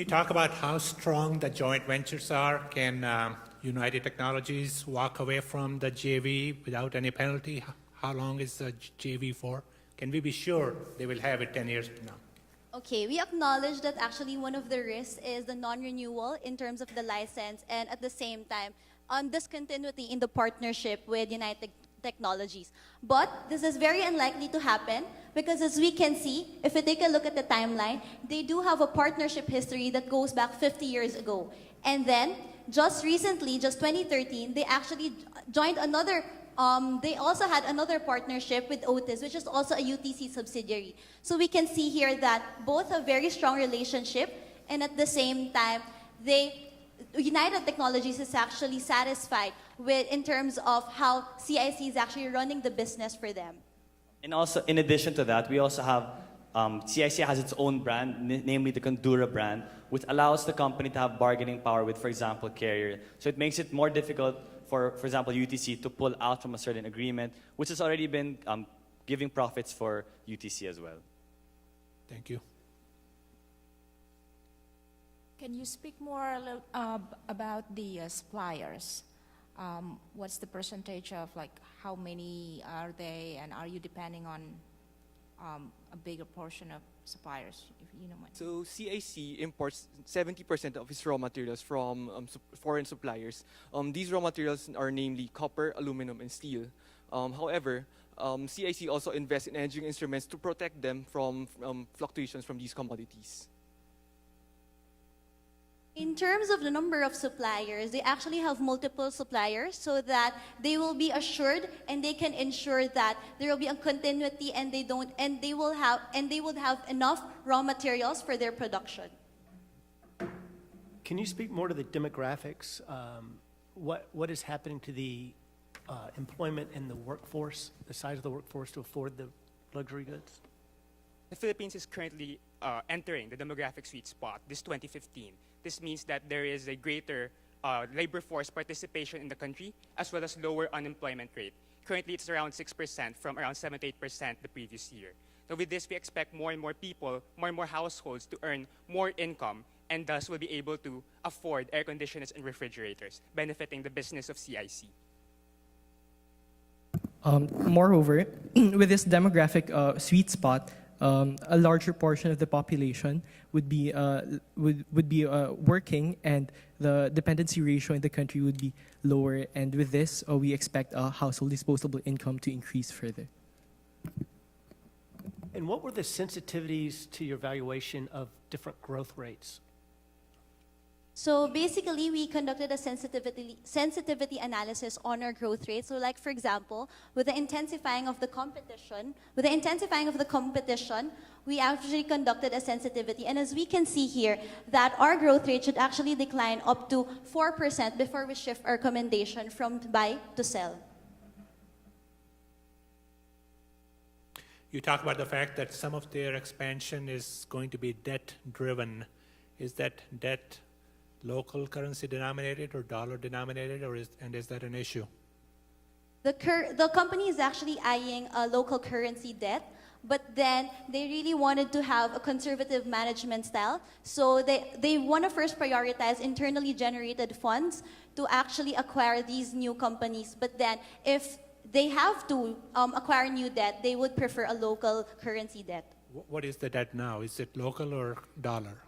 you talk about how strong the joint ventures are? Can United Technologies walk away from the JV without any penalty? How long is the JV for? Can we be sure they will have it 10 years from now? Okay, we acknowledge that actually one of the risks is the non-renewal in terms of the license, and at the same time, on discontinuity in the partnership with United Technologies. But this is very unlikely to happen because, as we can see, if we take a look at the timeline, they do have a partnership history that goes back 50 years ago. And then, just recently, just 2013, they actually joined another they also had another partnership with Otis, which is also a UTC subsidiary. So we can see here that both have very strong relationship, and at the same time, United Technologies is actually satisfied with in terms of how CIC is actually running the business for them. And also, in addition to that, we also have CIC has its own brand, namely the Condura brand, which allows the company to have bargaining power with, for example, carrier. So it makes it more difficult for example, UTC to pull out from a certain agreement, which has already been giving profits for UTC as well. Thank you. Can you speak more about the suppliers? What's the percentage of, like, how many are they, and are you depending on a bigger portion of suppliers, if you know what? So CIC imports 70% of its raw materials from foreign suppliers. These raw materials are namely copper, aluminum, and steel. However, CIC also invests in hedging instruments to protect them from fluctuations from these commodities. In terms of the number of suppliers, they actually have multiple suppliers so that they will be assured and they can ensure that there will be a continuity, and they would have enough raw materials for their production. Can you speak more to the demographics? What is happening to the employment in the workforce, the size of the workforce to afford the luxury goods? The Philippines is currently entering the demographic sweet spot, this 2015. This means that there is a greater labor force participation in the country, as well as lower unemployment rate. Currently, it's around 6% from around 7-8% the previous year. So with this, we expect more and more people, more and more households to earn more income, and thus will be able to afford air conditioners and refrigerators, benefiting the business of CIC. Moreover, with this demographic sweet spot, a larger portion of the population would be working, and the dependency ratio in the country would be lower. And with this, we expect household disposable income to increase further. And what were the sensitivities to your valuation of different growth rates? So basically, we conducted a sensitivity analysis on our growth rate. So, like, for example, with the intensifying of the competition, we actually conducted a sensitivity. And as we can see here, that our growth rate should actually decline up to 4% before we shift our commendation from buy to sell. You talk about the fact that some of their expansion is going to be debt-driven. Is that debt local currency denominated or dollar denominated, and is that an issue? The company is actually eyeing a local currency debt, but then they really wanted to have a conservative management style. So they want to first prioritize internally generated funds to actually acquire these new companies. But then if they have to acquire new debt, they would prefer a local currency debt. What is the debt now? Is it local or dollar?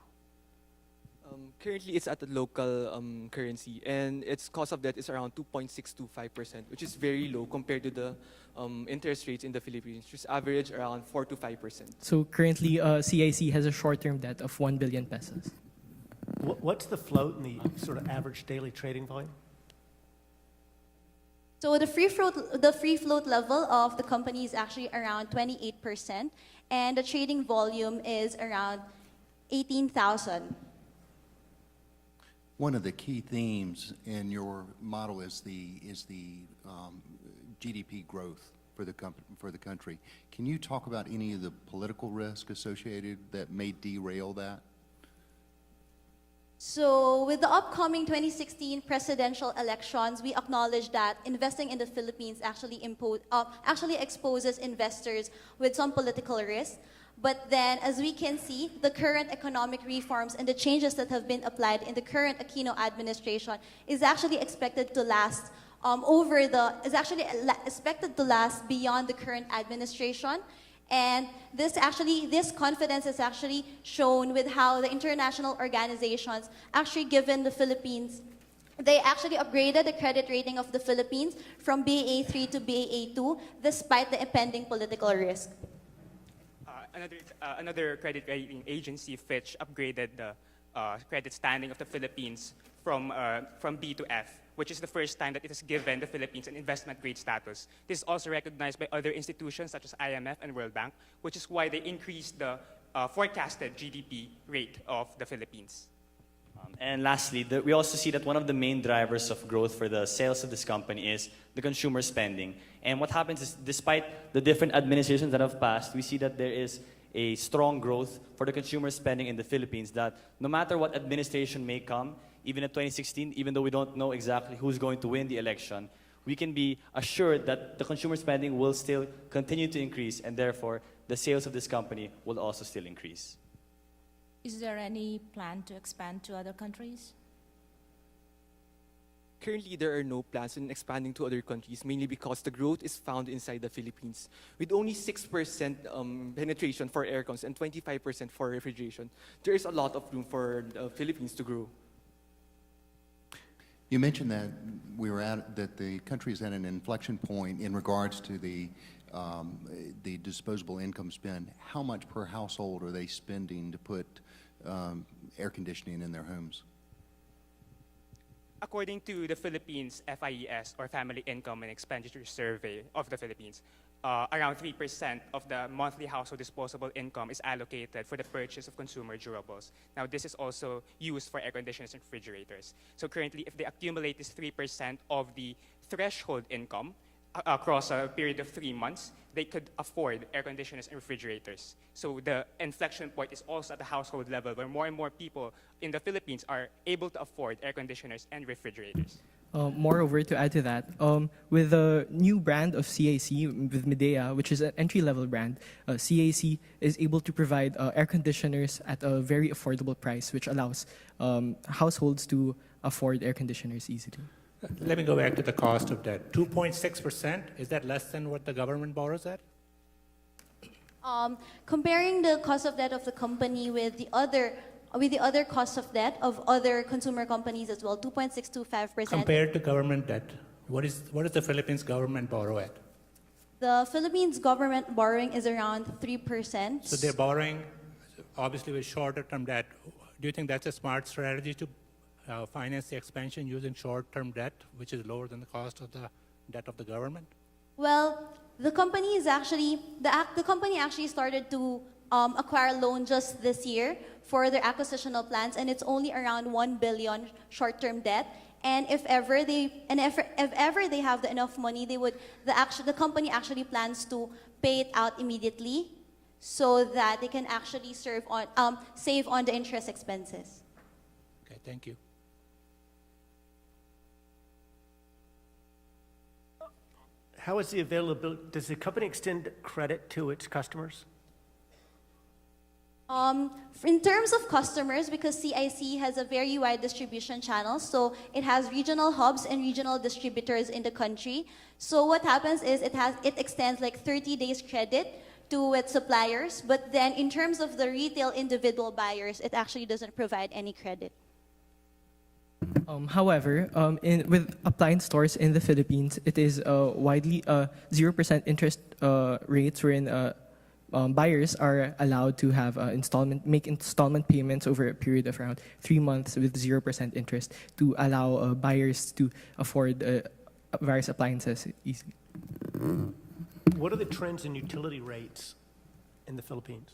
Currently, it's at the local currency, and its cost of debt is around 2.625%, which is very low compared to the interest rates in the Philippines, which is average around 4 to 5%. So currently, CIC has a short-term debt of 1 billion pesos. What's the float and the sort of average daily trading volume? So the free float level of the company is actually around 28%, and the trading volume is around 18,000. One of the key themes in your model is the GDP growth for the country. Can you talk about any of the political risk associated that may derail that? So with the upcoming 2016 presidential elections, we acknowledge that investing in the Philippines actually exposes investors with some political risk. But then, as we can see, the current economic reforms and the changes that have been applied in the current Aquino administration is actually expected to last expected to last beyond the current administration. And this confidence is actually shown with how the international organizations actually given the Philippines, they actually upgraded the credit rating of the Philippines from BA3 to BA2 despite the impending political risk. Another credit rating agency, Fitch, upgraded the credit standing of the Philippines from B to F, which is the first time that it has given the Philippines an investment grade status. This is also recognized by other institutions such as IMF and World Bank, which is why they increased the forecasted GDP rate of the Philippines. And lastly, we also see that one of the main drivers of growth for the sales of this company is the consumer spending. And what happens is, despite the different administrations that have passed, we see that there is a strong growth for the consumer spending in the Philippines, that no matter what administration may come, even in 2016, even though we don't know exactly who's going to win the election, we can be assured that the consumer spending will still continue to increase, and therefore the sales of this company will also still increase. Is there any plan to expand to other countries? Currently, there are no plans in expanding to other countries, mainly because the growth is found inside the Philippines. With only 6% penetration for aircons and 25% for refrigeration, there is a lot of room for the Philippines to grow. You mentioned that that the country is at an inflection point in regards to the disposable income spend. How much per household are they spending to put air conditioning in their homes? According to the Philippines FIES, or Family Income and Expenditure Survey of the Philippines, around 3% of the monthly household disposable income is allocated for the purchase of consumer durables. Now, this is also used for air conditioners and refrigerators. So currently, if they accumulate this 3% of the threshold income across a period of 3 months, they could afford air conditioners and refrigerators. So the inflection point is also at the household level, where more and more people in the Philippines are able to afford air conditioners and refrigerators. Moreover, to add to that, with the new brand of CAC, with Medea, which is an entry-level brand, CAC is able to provide air conditioners at a very affordable price, which allows households to afford air conditioners easily. Let me go back to the cost of debt. 2.6%, is that less than what the government borrows at? Comparing the cost of debt of the company with the other cost of debt of other consumer companies as well, 2.625%. Compared to government debt, what does the Philippines government borrow at? The Philippines government borrowing is around 3%. So they're borrowing, obviously, with shorter-term debt. Do you think that's a smart strategy to finance the expansion using short-term debt, which is lower than the cost of the debt of the government? Well, the company actually started to acquire loan just this year for their acquisitional plans, and it's only around 1 billion short-term debt. And if ever they have enough money, the company actually plans to pay it out immediately, so that they can actually save on the interest expenses. Okay, thank you. How is the availability, does the company extend credit to its customers? In terms of customers, because CIC has a very wide distribution channel, so it has regional hubs and regional distributors in the country. So what happens is it extends like 30 days credit to its suppliers, but then in terms of the retail individual buyers, it actually doesn't provide any credit. However, with appliance stores in the Philippines, it is widely 0% interest rates, wherein buyers are allowed to have make installment payments over a period of around 3 months with 0% interest to allow buyers to afford various appliances easily. What are the trends in utility rates in the Philippines?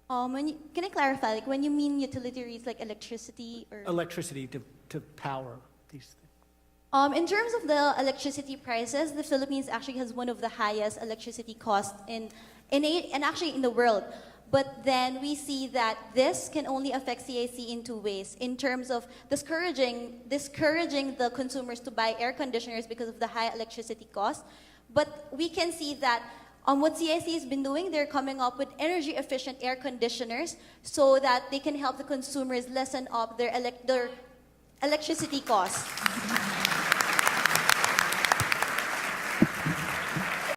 Can I clarify, like when you mean utility rates, like electricity or? Electricity to power these things. In terms of the electricity prices, the Philippines actually has one of the highest electricity costs and actually in the world. But then we see that this can only affect CAC in 2 ways. In terms of discouraging the consumers to buy air conditioners because of the high electricity cost. But we can see that what CIC has been doing, they're coming up with energy efficient air conditioners so that they can help the consumers lessen up their electricity costs.